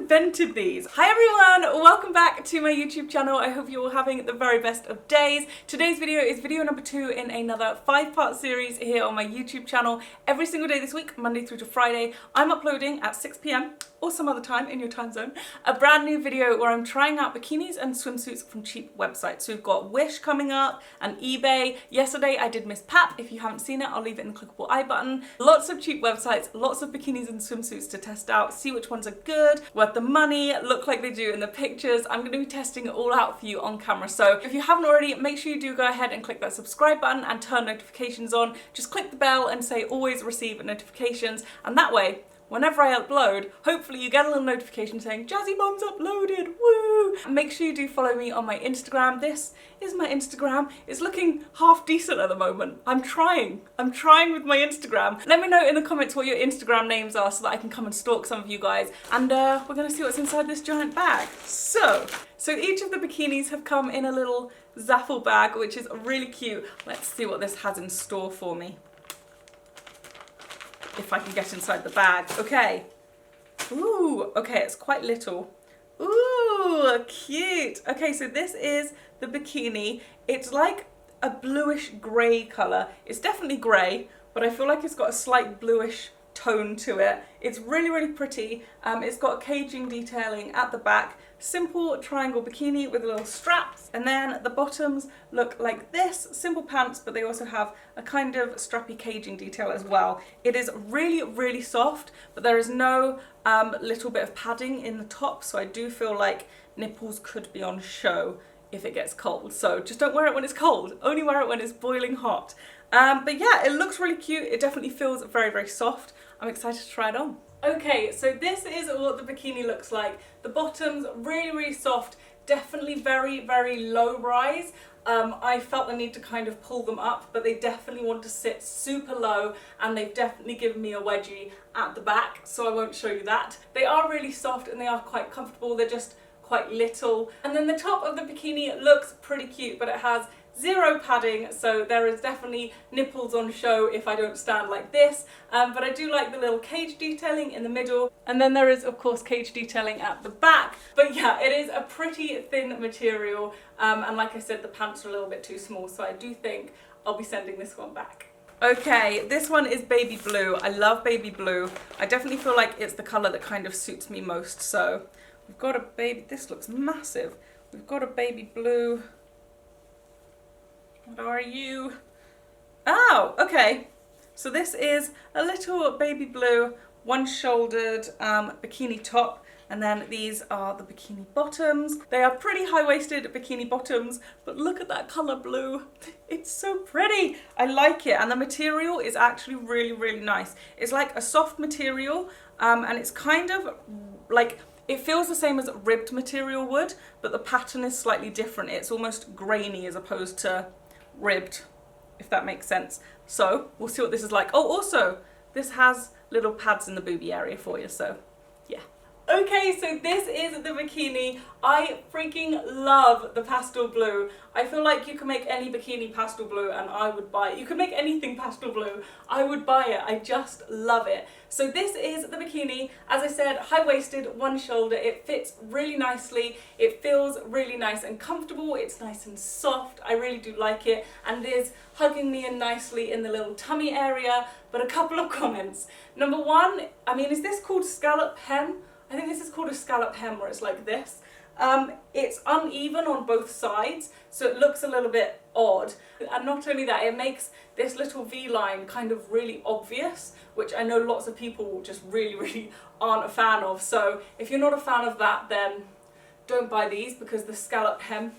invented these. Hi everyone, welcome back to my YouTube channel. I hope you're all having the very best of days. Today's video is video number 2 in another 5-part series here on my YouTube channel. Every single day this week, Monday through to Friday, I'm uploading at 6 PM or some other time in your time zone, a brand new video where I'm trying out bikinis and swimsuits from cheap websites. So we've got Wish coming up and eBay. Yesterday I did Miss Pap. If you haven't seen it, I'll leave it in the clickable I button. Lots of cheap websites, lots of bikinis and swimsuits to test out, see which ones are good, worth the money, look like they do in the pictures. I'm going to be testing it all out for you on camera. So if you haven't already, make sure you do go ahead and click that subscribe button and turn notifications on. Just click the bell and say always receive notifications, and that way whenever I upload, hopefully you get a little notification saying Jazzybum's uploaded, woo! And make sure you do follow me on my Instagram. This is my Instagram. It's looking half decent at the moment. I'm trying with my Instagram. Let me know in the comments what your Instagram names are so that I can come and stalk some of you guys. And we're gonna see what's inside this giant bag. So each of the bikinis have come in a little Zaful bag, which is really cute. Let's see what this has in store for me. If I can get inside the bag. Okay. Ooh, okay, it's quite little. Ooh, cute. Okay, so this is the bikini. It's like a bluish grey colour. It's definitely grey, but I feel like it's got a slight bluish tone to it. It's really, really pretty. It's got caging detailing at the back. Simple triangle bikini with little straps, and then the bottoms look like this, simple pants, but they also have a kind of strappy caging detail as well. It is really, really soft, but there is no little bit of padding in the top, so I do feel like nipples could be on show if it gets cold. So just don't wear it when it's cold, only wear it when it's boiling hot. But yeah, it looks really cute. It definitely feels very, very soft. I'm excited to try it on. Okay, so this is what the bikini looks like. The bottoms, really, really soft, definitely very, very low rise. I felt the need to kind of pull them up, but they definitely want to sit super low, and they've definitely given me a wedgie at the back, so I won't show you that. They are really soft and they are quite comfortable. They're just quite little. And then the top of the bikini looks pretty cute, but it has zero padding, so there is definitely nipples on show if I don't stand like this, but I do like the little cage detailing in the middle, and then there is of course cage detailing at the back. But yeah, it is a pretty thin material, and like I said, the pants are a little bit too small, so I do think I'll be sending this one back. Okay, this one is baby blue. I love baby blue. I definitely feel like it's the colour that kind of suits me most. So we've got a baby, this looks massive. We've got a baby blue. What are you? Oh, okay. So this is a little baby blue, one-shouldered bikini top, and then these are the bikini bottoms. They are pretty high-waisted bikini bottoms, but look at that colour blue. It's so pretty. I like it, and the material is actually really, really nice. It's like a soft material, and it's kind of like, it feels the same as ribbed material would, but the pattern is slightly different. It's almost grainy as opposed to ribbed, if that makes sense. So we'll see what this is like. Oh, also this has little pads in the boobie area for you, so yeah. Okay, so this is the bikini. I freaking love the pastel blue. I feel like you can make any bikini pastel blue and I would buy it. You can make anything pastel blue, I would buy it. I just love it. So this is the bikini. As I said, high-waisted, one shoulder. It fits really nicely. It feels really nice and comfortable. It's nice and soft. I really do like it. And it is hugging me in nicely in the little tummy area. But a couple of comments. Number one, I mean, is this called scallop hem? I think this is called a scallop hem, where it's like this. It's uneven on both sides, so it looks a little bit odd. And not only that, it makes this little V-line kind of really obvious, which I know lots of people just really, really aren't a fan of. So if you're not a fan of that, then don't buy these, because the scallop hem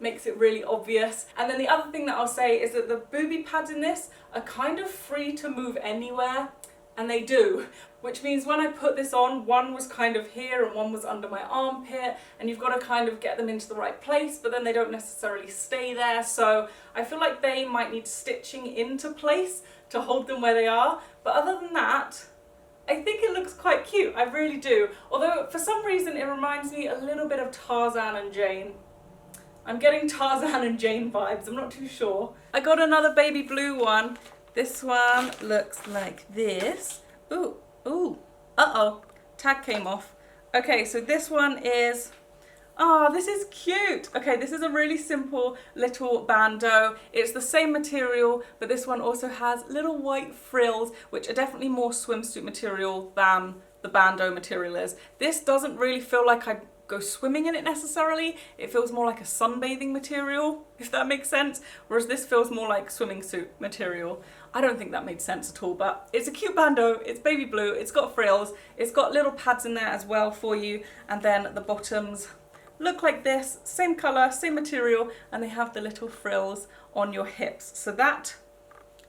makes it really obvious. And then the other thing that I'll say is that the booby pads in this are kind of free to move anywhere. And they do, which means when I put this on, one was kind of here and one was under my armpit, and you've got to kind of get them into the right place, but then they don't necessarily stay there. So I feel like they might need stitching into place to hold them where they are. But other than that, I think it looks quite cute. I really do. Although for some reason it reminds me a little bit of Tarzan and Jane. I'm getting Tarzan and Jane vibes, I'm not too sure. I got another baby blue one. This one looks like this. Ooh, ooh, uh-oh, tag came off. Okay, so this one is, oh, this is cute. Okay, this is a really simple little bandeau. It's the same material, but this one also has little white frills, which are definitely more swimsuit material than the bandeau material is. This doesn't really feel like I'd go swimming in it necessarily. It feels more like a sunbathing material, if that makes sense, whereas this feels more like swimming suit material. I don't think that made sense at all, but it's a cute bandeau. It's baby blue, it's got frills, it's got little pads in there as well for you, and then the bottoms look like this, same colour, same material, and they have the little frills on your hips. So that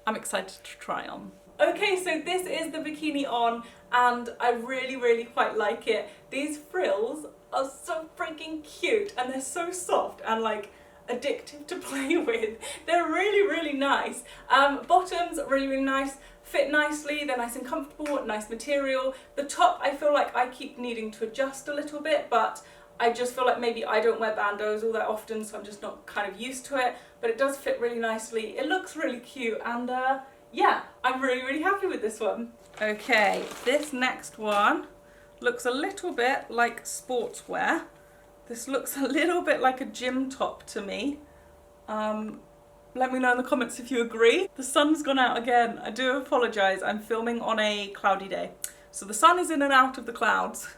I'm excited to try on. Okay, so this is the bikini on, and I really, really quite like it. These frills are so freaking cute, and they're so soft and like addictive to play with. They're really, really nice. Bottoms, really, really nice. Fit nicely, they're nice and comfortable, nice material. The top, I feel like I keep needing to adjust a little bit, but I just feel like maybe I don't wear bandeaus all that often, so I'm just not kind of used to it, but it does fit really nicely. It looks really cute, and yeah, I'm really, really happy with this one. Okay, this next one looks a little bit like sportswear. This looks a little bit like a gym top to me. Let me know in the comments if you agree. The sun's gone out again. I do apologise, I'm filming on a cloudy day. So the sun is in and out of the clouds,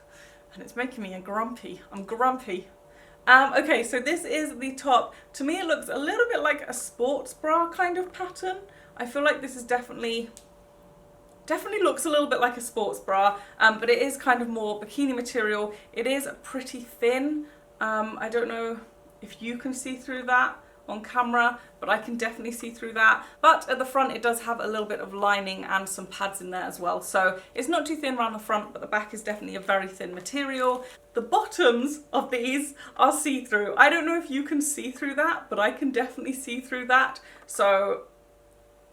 and it's making me grumpy. I'm grumpy. Okay, so this is the top. To me, it looks a little bit like a sports bra kind of pattern. I feel like this is definitely looks a little bit like a sports bra, but it is kind of more bikini material. It is pretty thin. I don't know if you can see through that on camera, but I can definitely see through that. But at the front, it does have a little bit of lining and some pads in there as well. So it's not too thin around the front, but the back is definitely a very thin material. The bottoms of these are see-through. I don't know if you can see through that, but I can definitely see through that. So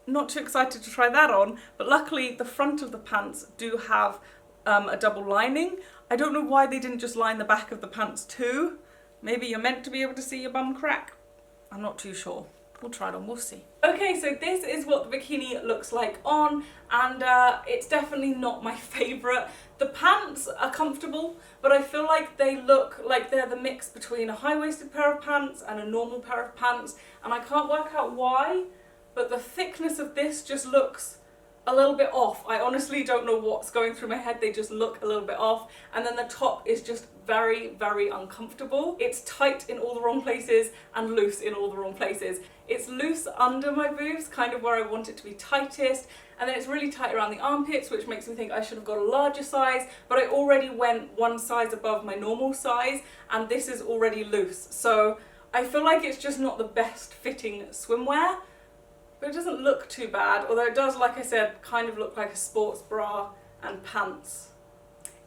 not too excited to try that on, but luckily the front of the pants do have a double lining. I don't know why they didn't just line the back of the pants too. Maybe you're meant to be able to see your bum crack. I'm not too sure. We'll try it on, we'll see. Okay, so this is what the bikini looks like on, and it's definitely not my favourite. The pants are comfortable, but I feel like they look like they're the mix between a high-waisted pair of pants and a normal pair of pants, and I can't work out why, but the thickness of this just looks a little bit off. I honestly don't know what's going through my head, they just look a little bit off. And then the top is just very, very uncomfortable. It's tight in all the wrong places and loose in all the wrong places. It's loose under my boobs, kind of where I want it to be tightest, and then it's really tight around the armpits, which makes me think I should have got a larger size, but I already went one size above my normal size, and this is already loose. So I feel like it's just not the best fitting swimwear. But it doesn't look too bad, although it does, like I said, kind of look like a sports bra and pants.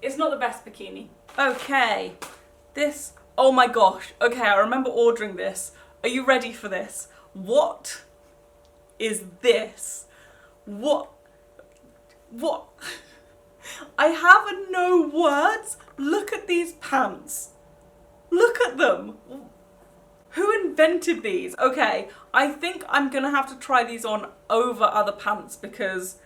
It's not the best bikini. Okay, this, oh my gosh. Okay, I remember ordering this. Are you ready for this? What is this? What? I have no words. Look at these pants. Look at them. Who invented these? Okay, I think I'm gonna have to try these on over other pants because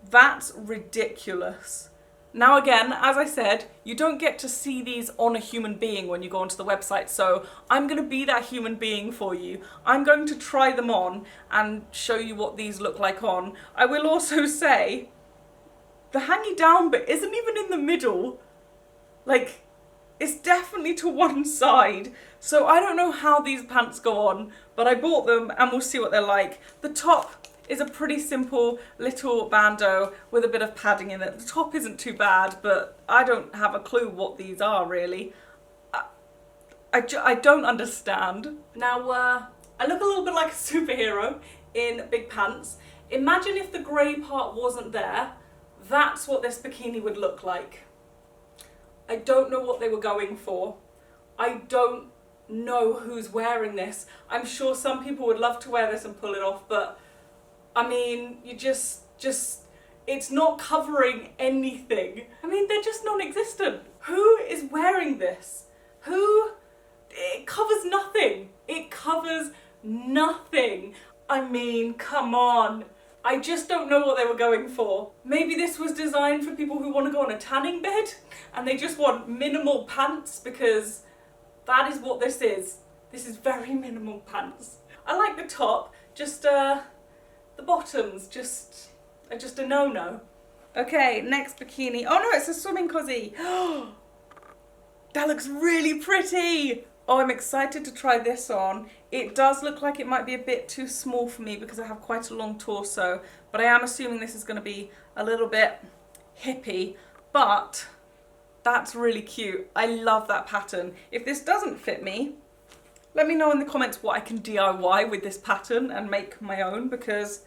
that's ridiculous. Now again, as I said, you don't get to see these on a human being when you go onto the website, so I'm gonna be that human being for you. I'm going to try them on and show you what these look like on. I will also say, the hanging down bit isn't even in the middle. Like, it's definitely to one side, so I don't know how these pants go on, but I bought them and we'll see what they're like. The top is a pretty simple little bandeau with a bit of padding in it. The top isn't too bad, but I don't have a clue what these are really. I don't understand. Now, I look a little bit like a superhero in big pants. Imagine if the grey part wasn't there. That's what this bikini would look like. I don't know what they were going for. I don't know who's wearing this. I'm sure some people would love to wear this and pull it off, but I mean, you just, it's not covering anything. I mean, they're just non-existent. Who is wearing this? Who? It covers nothing. It covers nothing. I mean, come on. I just don't know what they were going for. Maybe this was designed for people who want to go on a tanning bed and they just want minimal pants, because that is what this is. This is very minimal pants. I like the top, just the bottoms just are just a no-no. Okay, next bikini. Oh no, it's a swimming cozy. That looks really pretty. Oh, I'm excited to try this on. It does look like it might be a bit too small for me because I have quite a long torso, but I am assuming this is going to be a little bit hippie, but that's really cute. I love that pattern. If this doesn't fit me, let me know in the comments what I can DIY with this pattern and make my own, because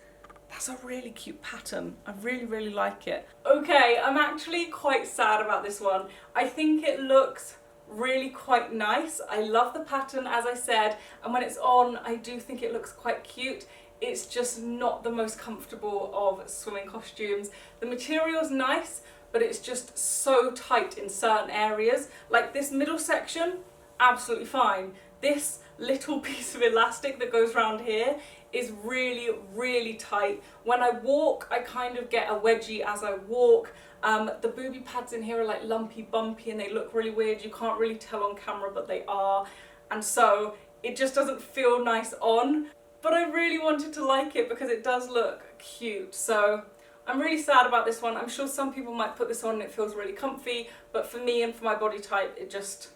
that's a really cute pattern. I really, really like it. Okay, I'm actually quite sad about this one. I think it looks really quite nice. I love the pattern, as I said, and when it's on, I do think it looks quite cute. It's just not the most comfortable of swimming costumes. The material's nice, but it's just so tight in certain areas. Like this middle section, absolutely fine. This little piece of elastic that goes around here is really, really tight. When I walk, I kind of get a wedgie as I walk. The booby pads in here are like lumpy, bumpy, and they look really weird. You can't really tell on camera, but they are. And so it just doesn't feel nice on. But I really wanted to like it because it does look cute. So I'm really sad about this one. I'm sure some people might put this on and it feels really comfy, but for me and for my body type, it just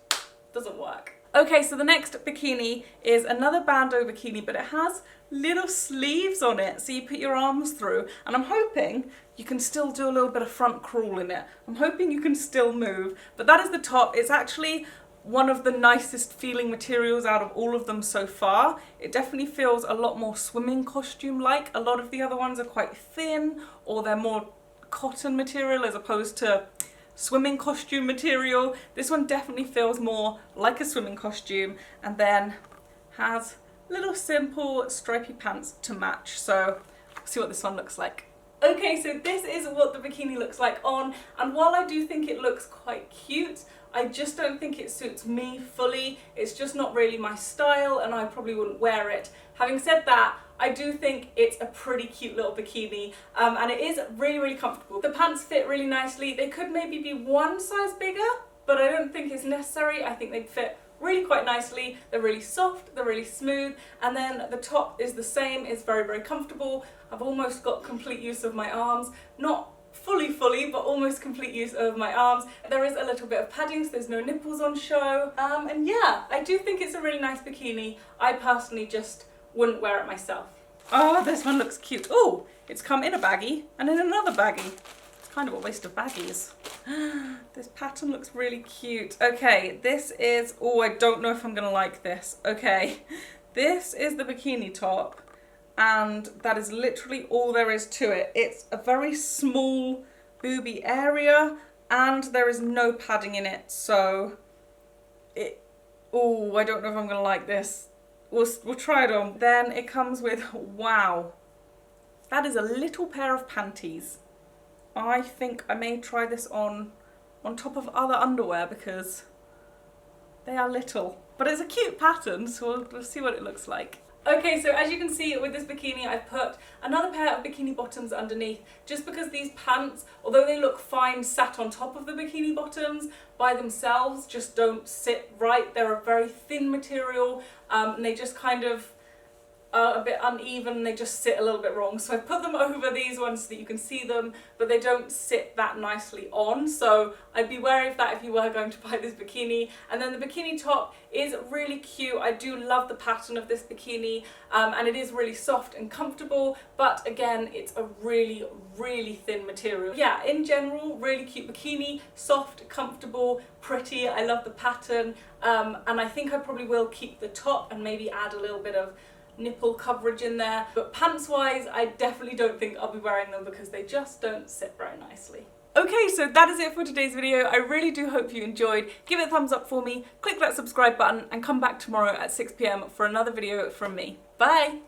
doesn't work. Okay, so the next bikini is another bandeau bikini, but it has little sleeves on it, so you put your arms through, and I'm hoping you can still do a little bit of front crawl in it. I'm hoping you can still move, but that is the top. It's actually one of the nicest feeling materials out of all of them so far. It definitely feels a lot more swimming costume-like. A lot of the other ones are quite thin, or they're more cotton material as opposed to swimming costume material. This one definitely feels more like a swimming costume, and then has little simple stripy pants to match. So we'll see what this one looks like. Okay, so this is what the bikini looks like on, and while I do think it looks quite cute, I just don't think it suits me fully. It's just not really my style, and I probably wouldn't wear it. Having said that, I do think it's a pretty cute little bikini, and it is really, really comfortable. The pants fit really nicely. They could maybe be one size bigger, but I don't think it's necessary. I think they'd fit really quite nicely. They're really soft, they're really smooth, and then the top is the same. It's very, very comfortable. I've almost got complete use of my arms. Not fully, but almost complete use of my arms. There is a little bit of padding, so there's no nipples on show. And yeah, I do think it's a really nice bikini. I personally just wouldn't wear it myself. Oh, this one looks cute. Oh, it's come in a baggie and in another baggie. It's kind of a waste of baggies. This pattern looks really cute. Okay, this is, oh, I don't know if I'm gonna like this. Okay, this is the bikini top, and that is literally all there is to it. It's a very small booby area, and there is no padding in it, so oh, I don't know if I'm gonna like this. We'll try it on. Then it comes with, wow, that is a little pair of panties. I think I may try this on top of other underwear because they are little. But it's a cute pattern, so we'll see what it looks like. Okay, so as you can see with this bikini, I've put another pair of bikini bottoms underneath, just because these pants, although they look fine sat on top of the bikini bottoms, by themselves just don't sit right. They're a very thin material, and they just kind of are a bit uneven, they just sit a little bit wrong. So I've put them over these ones so that you can see them, but they don't sit that nicely on. So I'd be wary of that if you were going to buy this bikini. And then the bikini top is really cute. I do love the pattern of this bikini, and it is really soft and comfortable, but again, it's a really, really thin material. Yeah, in general, really cute bikini, soft, comfortable, pretty. I love the pattern, and I think I probably will keep the top and maybe add a little bit of nipple coverage in there, but pants wise I definitely don't think I'll be wearing them because they just don't sit very nicely. Okay, so that is it for today's video. I really do hope you enjoyed. Give it a thumbs up for me, click that subscribe button, and come back tomorrow at 6 PM for another video from me. Bye!